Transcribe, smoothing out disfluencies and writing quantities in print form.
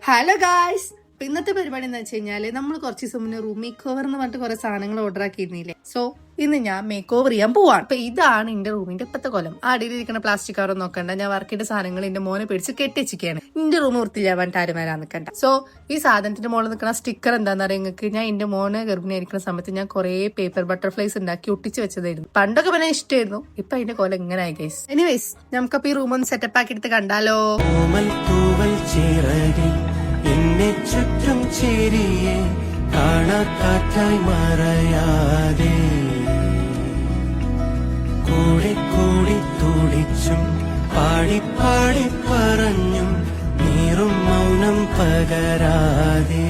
Hello guys, ഇന്നത്തെ പരിപാടി എന്ന് വെച്ച് കഴിഞ്ഞാല് നമ്മൾ കുറച്ച് ദിവസം മുന്നേ റൂം മേക്ക് ഓവർ എന്ന് പറഞ്ഞിട്ട് കുറെ സാധനങ്ങൾ ഓർഡർ ആക്കിയിരുന്നില്ലേ. സോ ഇന്ന് ഞാൻ മേക്ക് ഓവർ ചെയ്യാൻ പോവാണ്. അപ്പൊ ഇതാണ് എന്റെ റൂമിന്റെ ഇപ്പത്തെ കൊലം. അടിയിലിരിക്കുന്ന പ്ലാസ്റ്റിക് കവർ നോക്കണ്ട, ഞാൻ വർക്കിന്റെ സാധനങ്ങൾ എന്റെ മോനെ പിടിച്ച് കെട്ടിച്ചിരിക്കുകയാണ്. എന്റെ റൂം വൃത്തിയാവാൻ ആരും വരാൻ നിൽക്കണ്ട. സോ ഈ സാധനത്തിന്റെ മുകളിൽ നിൽക്കുന്ന സ്റ്റിക്കർ എന്താണെന്ന് അറിയാം നിങ്ങൾക്ക്. ഞാൻ എന്റെ മോനെ ഗർഭിണിയായിരിക്കുന്ന സമയത്ത് ഞാൻ കുറെ പേപ്പർ ബട്ടർഫ്ലൈസ് ഉണ്ടാക്കി ഒട്ടിച്ച് വെച്ചതായിരുന്നു. പണ്ടൊക്കെ പിന്നെ ഇഷ്ടമായിരുന്നു. ഇപ്പൊ അതിന്റെ കൊലം എങ്ങനെയായി ഗൈസ്. എനിവേസ്, നമുക്കപ്പോ ഈ റൂം ഒന്ന് സെറ്റപ്പ് ആക്കി എടുത്ത് കണ്ടാലോ. എന്നെ ചുറ്റും ചേരിയെ കാണാക്കാറ്റായി മറയാതെ കൂടി കൂടി തുടിച്ചും പാടി പാടി പറഞ്ഞും നീറും മൗനം പകരാതെ